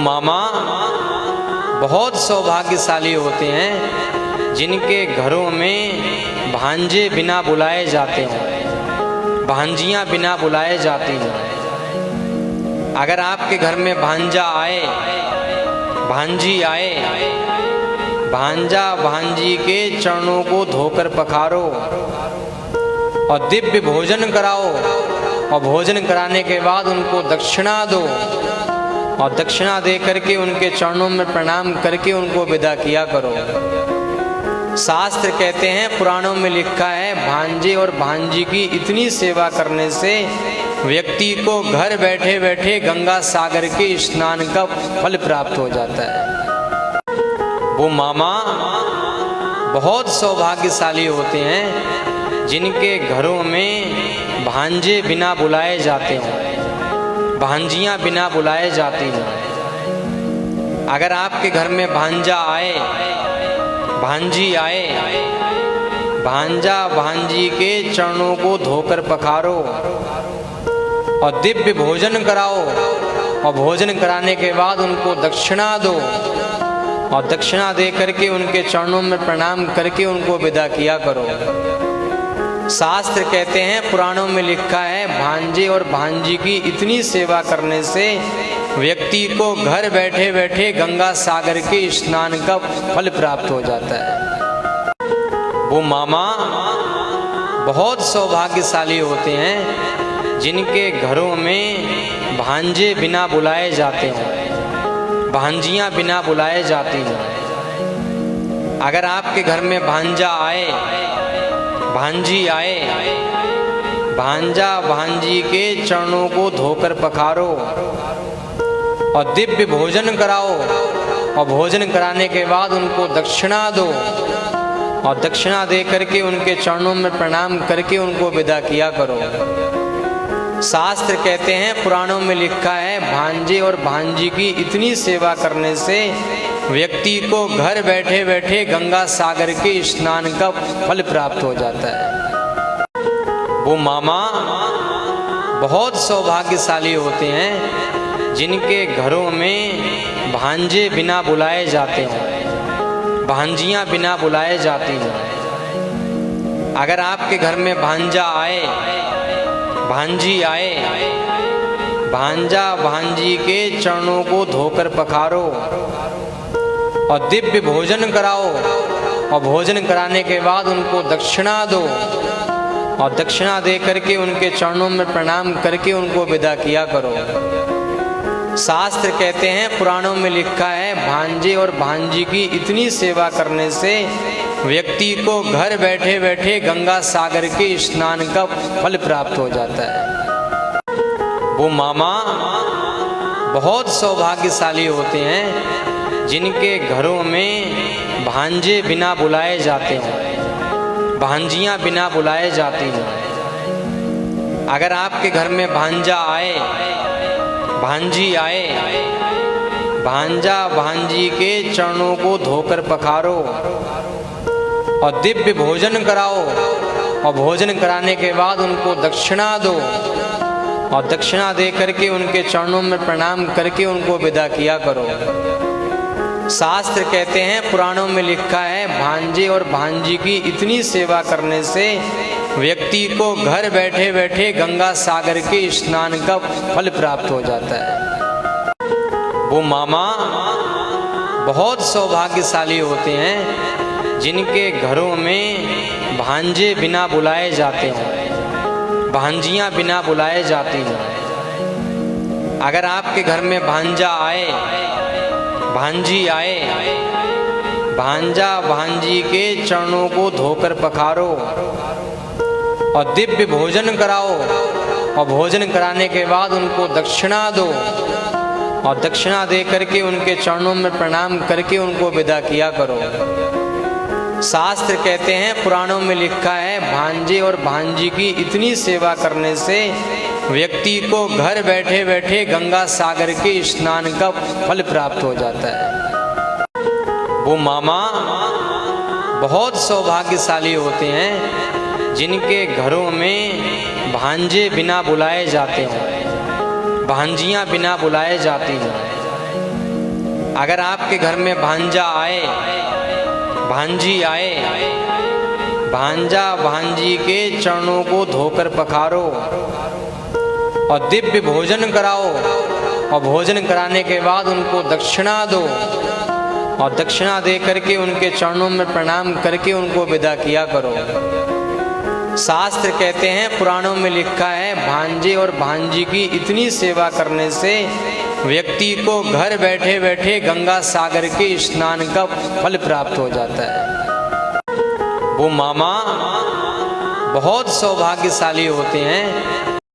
मामा बहुत सौभाग्यशाली होते हैं जिनके घरों में भांजे बिना बुलाए जाते हैं, भांजियाँ बिना बुलाए जाती हैं। अगर आपके घर में भांजा आए, भांजी आए, भांजा भांजी के चरणों को धोकर पखारो और दिव्य भोजन कराओ और भोजन कराने के बाद उनको दक्षिणा दो और दक्षिणा दे करके उनके चरणों में प्रणाम करके उनको विदा किया करो। शास्त्र कहते हैं, पुराणों में लिखा है, भांजे और भांजी की इतनी सेवा करने से व्यक्ति को घर बैठे बैठे गंगा सागर के स्नान का फल प्राप्त हो जाता है। वो मामा बहुत सौभाग्यशाली होते हैं जिनके घरों में भांजे बिना बुलाए जाते हैं, भांजियाँ बिना बुलाए जाती हैं। अगर आपके घर में भांजा आए, भांजी आए, भांजा भांजी के चरणों को धोकर पखारो और दिव्य भोजन कराओ और भोजन कराने के बाद उनको दक्षिणा दो और दक्षिणा दे करके उनके चरणों में प्रणाम करके उनको विदा किया करो। शास्त्र कहते हैं, पुराणों में लिखा है, भांजे और भांजी की इतनी सेवा करने से व्यक्ति को घर बैठे बैठे गंगा सागर के स्नान का फल प्राप्त हो जाता है। वो मामा बहुत सौभाग्यशाली होते हैं जिनके घरों में भांजे बिना बुलाए जाते हैं, भांजियाँ बिना बुलाए जाती हैं। अगर आपके घर में भांजा आए, भांजी आए, भांजा भांजी के चरणों को धोकर पखारो और दिव्य भोजन कराओ और भोजन कराने के बाद उनको दक्षिणा दो और दक्षिणा दे करके उनके चरणों में प्रणाम करके उनको विदा किया करो। शास्त्र कहते हैं, पुराणों में लिखा है, भांजे और भांजी की इतनी सेवा करने से व्यक्ति को घर बैठे बैठे गंगा सागर के स्नान का फल प्राप्त हो जाता है। वो मामा बहुत सौभाग्यशाली होते हैं जिनके घरों में भांजे बिना बुलाए जाते हैं, भांजियाँ बिना बुलाए जाती हैं। अगर आपके घर में भांजा आए, भांजी आए, भांजा भांजी के चरणों को धोकर पखारो और दिव्य भोजन कराओ और भोजन कराने के बाद उनको दक्षिणा दो और दक्षिणा दे करके उनके चरणों में प्रणाम करके उनको विदा किया करो। शास्त्र कहते हैं, पुराणों में लिखा है, भांजे और भांजी की इतनी सेवा करने से व्यक्ति को घर बैठे बैठे गंगा सागर के स्नान का फल प्राप्त हो जाता है। वो मामा बहुत सौभाग्यशाली होते हैं जिनके घरों में भांजे बिना बुलाए जाते हैं, भांजियाँ बिना बुलाए जाती हैं। अगर आपके घर में भांजा आए, भांजी आए, भांजा भांजी के चरणों को धोकर पखारो और दिव्य भोजन कराओ और भोजन कराने के बाद उनको दक्षिणा दो और दक्षिणा दे करके उनके चरणों में प्रणाम करके उनको विदा किया करो। शास्त्र कहते हैं, पुराणों में लिखा है, भांजे और भांजी की इतनी सेवा करने से व्यक्ति को घर बैठे बैठे गंगा सागर के स्नान का फल प्राप्त हो जाता है। वो मामा बहुत सौभाग्यशाली होते हैं जिनके घरों में भांजे बिना बुलाए जाते हैं, भांजियाँ बिना बुलाए जाती हैं। अगर आपके घर में भांजा आए, भांजी आए, भांजा भांजी के चरणों को धोकर पखारो और दिव्य भोजन कराओ और भोजन कराने के बाद उनको दक्षिणा दो और दक्षिणा दे करके उनके चरणों में प्रणाम करके उनको विदा किया करो। शास्त्र कहते हैं, पुराणों में लिखा है, भांजे और भांजी की इतनी सेवा करने से व्यक्ति को घर बैठे बैठे गंगा सागर के स्नान का फल प्राप्त हो जाता है। वो मामा बहुत सौभाग्यशाली होते हैं जिनके घरों में भांजे बिना बुलाए जाते हैं, भांजियाँ बिना बुलाए जाती हैं। अगर आपके घर में भांजा आए, भांजी आए, भांजा भांजी के चरणों को धोकर पखारो और दिव्य भोजन कराओ, और भोजन कराने के बाद उनको दक्षिणा दो, और दक्षिणा दे करके उनके चरणों में प्रणाम करके उनको विदा किया करो। शास्त्र कहते हैं, पुराणों में लिखा है, भांजे और भांजी की इतनी सेवा करने से व्यक्ति को घर बैठे बैठे गंगा सागर के स्नान का फल प्राप्त हो जाता है। वो मामा बहुत सौभाग्यशाली होते हैं